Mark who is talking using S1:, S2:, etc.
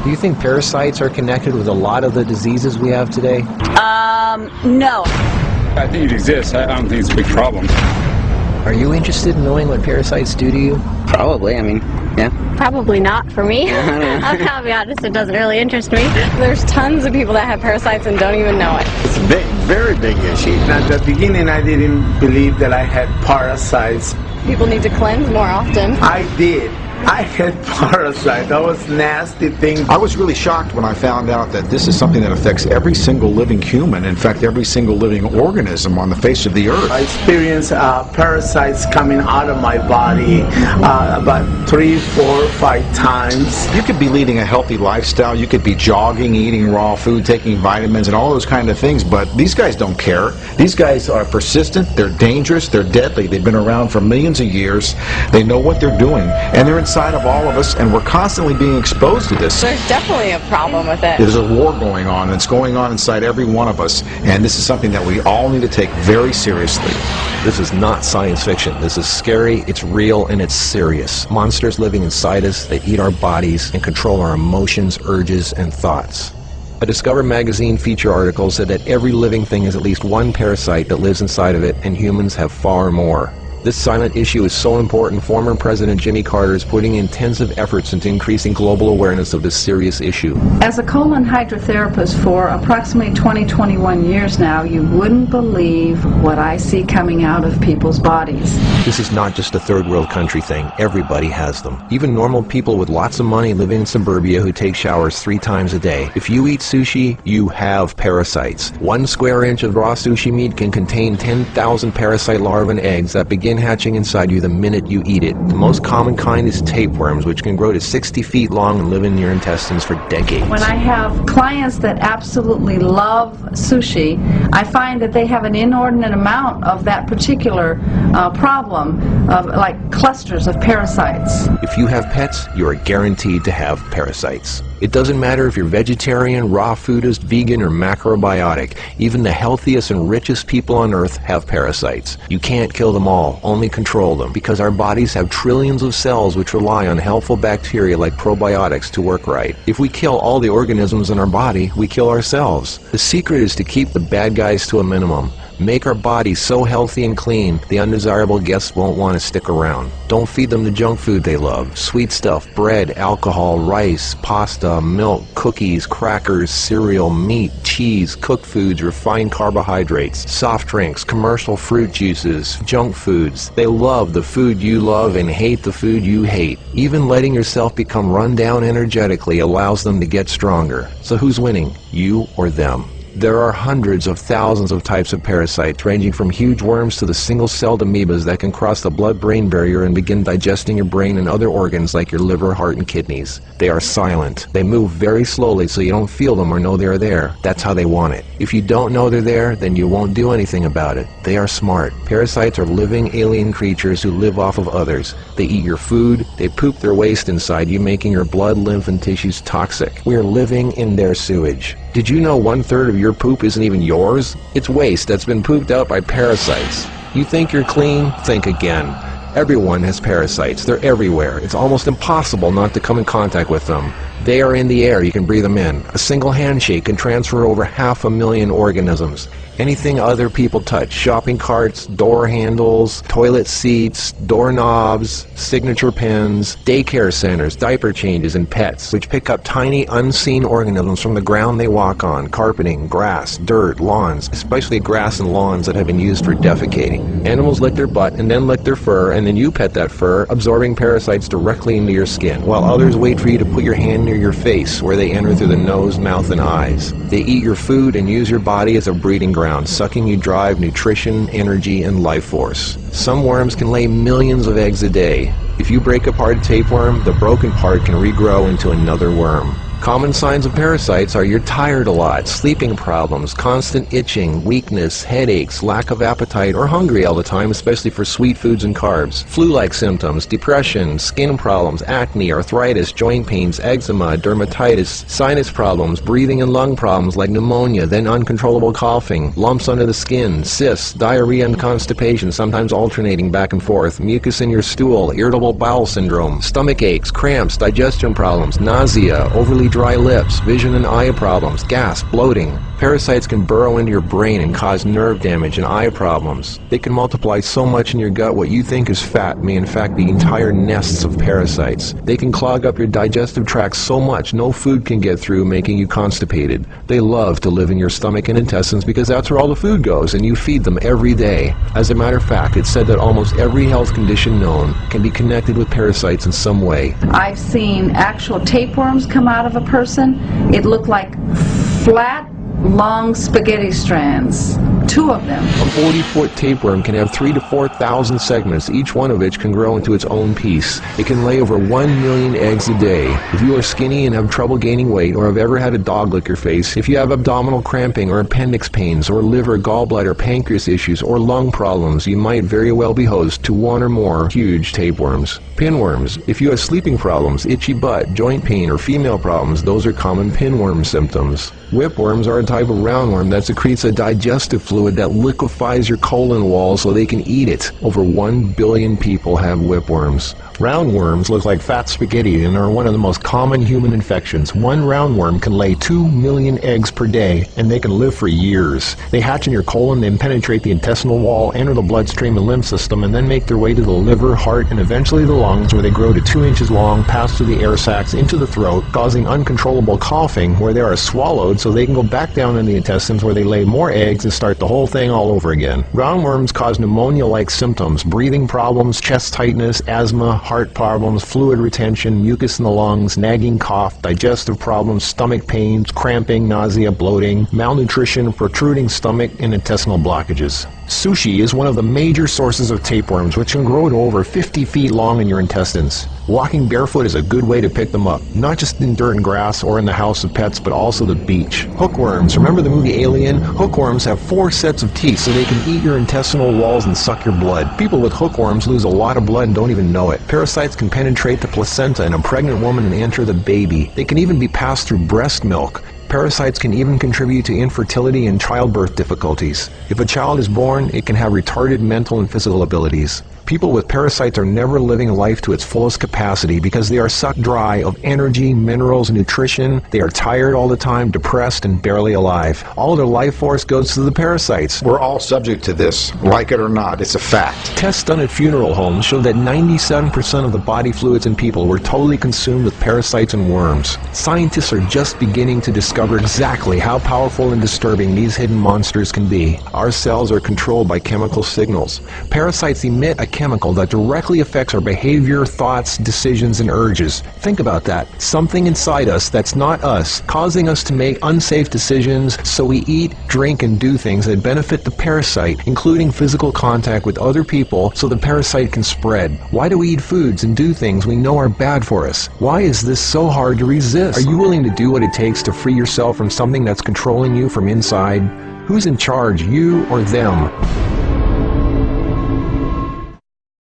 S1: Do you think parasites are connected with a lot of the diseases we have today?
S2: No.
S3: I think it exists. I don't think it's a big problem.
S1: Are you interested in knowing what parasites do to you?
S4: Probably, I mean, yeah.
S2: Probably not for me. I'll be honest, it doesn't really interest me. There's tons of people that have parasites and don't even know it.
S5: It's a big, very big issue.
S6: At the beginning, I didn't believe that I had parasites.
S2: People need to cleanse more often.
S6: I did. I had parasites. That was nasty thing.
S7: I was really shocked when I found out that this is something that affects every single living human, in fact every single living organism on the face of the earth.
S6: I experienced parasites coming out of my body about 3, 4, 5 times.
S7: You could be leading a healthy lifestyle, you could be jogging, eating raw food, taking vitamins and all those kind of things, but these guys don't care. These guys are persistent, they're dangerous, they're deadly, they've been around for millions of years, they know what they're doing, and they're inside of all of us, and we're constantly being exposed to this.
S2: There's definitely a problem with it.
S7: There's a war going on, and it's going on inside every one of us, and this is something that we all need to take very seriously.
S1: This is not science fiction. This is scary, it's real, and it's serious. Monsters living inside us that eat our bodies and control our emotions, urges, and thoughts. A Discover magazine feature article said that every living thing has at least one parasite that lives inside of it, and humans have far more. This silent issue is so important, former President Jimmy Carter is putting intensive efforts into increasing global awareness of this serious issue.
S8: As a colon hydrotherapist for approximately 21 years now, you wouldn't believe what I see coming out of people's bodies.
S1: This is not just a third world country thing. Everybody has them. Even normal people with lots of money living in suburbia who take showers 3 times a day. If you eat sushi, you have parasites. 1 square inch of raw sushi meat can contain 10,000 parasite larvae and eggs that begin hatching inside you the minute you eat it. The most common kind is tapeworms, which can grow to 60 feet long and live in your intestines for decades.
S8: When I have clients that absolutely love sushi, I find that they have an inordinate amount of that particular problem, of like clusters of parasites.
S1: If you have pets, you are guaranteed to have parasites. It doesn't matter if you're vegetarian, raw foodist, vegan, or macrobiotic. Even the healthiest and richest people on earth have parasites. You can't kill them all, only control them, because our bodies have trillions of cells which rely on helpful bacteria like probiotics to work right. If we kill all the organisms in our body, we kill ourselves. The secret is to keep the bad guys to a minimum. Make our bodies so healthy and clean, the undesirable guests won't want to stick around. Don't feed them the junk food they love. Sweet stuff, bread, alcohol, rice, pasta, milk, cookies, crackers, cereal, meat, cheese, cooked foods, refined carbohydrates, soft drinks, commercial fruit juices, junk foods. They love the food you love and hate the food you hate. Even letting yourself become run down energetically allows them to get stronger. So who's winning, you or them? There are hundreds of thousands of types of parasites, ranging from huge worms to the single-celled amoebas that can cross the blood-brain barrier and begin digesting your brain and other organs like your liver, heart, and kidneys. They are silent. They move very slowly so you don't feel them or know they're there. That's how they want it. If you don't know they're there, then you won't do anything about it. They are smart. Parasites are living alien creatures who live off of others. They eat your food. They poop their waste inside you, making your blood, lymph, and tissues toxic. We are living in their sewage. Did you know 1/3 of your poop isn't even yours? It's waste that's been pooped out by parasites. You think you're clean? Think again. Everyone has parasites. They're everywhere. It's almost impossible not to come in contact with them. They are in the air. You can breathe them in. A single handshake can transfer over 500,000 organisms. Anything other people touch, shopping carts, door handles, toilet seats, doorknobs, signature pens, daycare centers, diaper changes, and pets, which pick up tiny unseen organisms from the ground they walk on, carpeting, grass, dirt, lawns, especially grass and lawns that have been used for defecating. Animals lick their butt and then lick their fur, and then you pet that fur, absorbing parasites directly into your skin, while others wait for you to put your hand near your face, where they enter through the nose, mouth, and eyes. They eat your food and use your body as a breeding ground, sucking you dry of nutrition, energy, and life force. Some worms can lay millions of eggs a day. If you break apart a tapeworm, the broken part can regrow into another worm. Common signs of parasites are you're tired a lot, sleeping problems, constant itching, weakness, headaches, lack of appetite, or hungry all the time, especially for sweet foods and carbs, flu-like symptoms, depression, skin problems, acne, arthritis, joint pains, eczema, dermatitis, sinus problems, breathing and lung problems like pneumonia, then uncontrollable coughing, lumps under the skin, cysts, diarrhea and constipation, sometimes alternating back and forth, mucus in your stool, irritable bowel syndrome, stomach aches, cramps, digestion problems, nausea, overly suddenly dry lips, vision and eye problems, gas, bloating. Parasites can burrow into your brain and cause nerve damage and eye problems. They can multiply so much in your gut what you think is fat may in fact be entire nests of parasites. They can clog up your digestive tract so much no food can get through, making you constipated. They love to live in your stomach and intestines because that's where all the food goes, and you feed them every day. As a matter of fact, it's said that almost every health condition known can be connected with parasites in some way.
S8: I've seen actual tapeworms come out of a person. It looked like flat, long spaghetti strands. 2 of them.
S1: A 40-foot tapeworm can have 3,000 to 4,000 segments, each one of which can grow into its own piece. It can lay over 1 million eggs a day. If you are skinny and have trouble gaining weight, or have ever had a dog lick your face, if you have abdominal cramping or appendix pains, or liver, gallbladder, pancreas issues, or lung problems, you might very well be host to 1 or more huge tapeworms. Pinworms. If you have sleeping problems, itchy butt, joint pain, or female problems, those are common pinworm symptoms. Whipworms are a type of roundworm that secretes a digestive fluid that liquefies your colon wall so they can eat it. Over 1 billion people have whipworms. Roundworms look like fat spaghetti and are one of the most common human infections. One roundworm can lay 2 million eggs per day, and they can live for years. They hatch in your colon, then penetrate the intestinal wall, enter the bloodstream and lymph system, and then make their way to the liver, heart, and eventually the lungs, where they grow to 2 inches long, pass through the air sacs into the throat, causing uncontrollable coughing, where they are swallowed so they can go back down in the intestines, where they lay more eggs and start the whole thing all over again. Roundworms cause pneumonia-like symptoms, breathing problems, chest tightness, asthma, heart problems, fluid retention, mucus in the lungs, nagging cough, digestive problems, stomach pains, cramping, nausea, bloating, malnutrition, protruding stomach, and intestinal blockages. Sushi is one of the major sources of tapeworms, which can grow to over 50 feet long in your intestines. Walking barefoot is a good way to pick them up, not just in dirt and grass or in the house of pets, but also the beach. Hookworms. Remember the movie Alien? Hookworms have 4 sets of teeth so they can eat your intestinal walls and suck your blood. People with hookworms lose a lot of blood and don't even know it. Parasites can penetrate the placenta in a pregnant woman and enter the baby. They can even be passed through breast milk. Parasites can even contribute to infertility and childbirth difficulties. If a child is born, it can have retarded mental and physical abilities. People with parasites are never living life to its fullest capacity because they are sucked dry of energy, minerals, nutrition. They are tired all the time, depressed, and barely alive. All their life force goes to the parasites.
S7: We're all subject to this, like it or not. It's a fact.
S1: Tests done at funeral homes show that 97% of the body fluids in people were totally consumed with parasites and worms. Scientists are just beginning to discover exactly how powerful and disturbing these hidden monsters can be. Our cells are controlled by chemical signals. Parasites emit a chemical that directly affects our behavior, thoughts, decisions, and urges. Think about that. Something inside us that's not us, causing us to make unsafe decisions, so we eat, drink, and do things that benefit the parasite, including physical contact with other people so the parasite can spread. Why do we eat foods and do things we know are bad for us? Why is this so hard to resist? Are you willing to do what it takes to free yourself from something that's controlling you from inside? Who's in charge, you or them?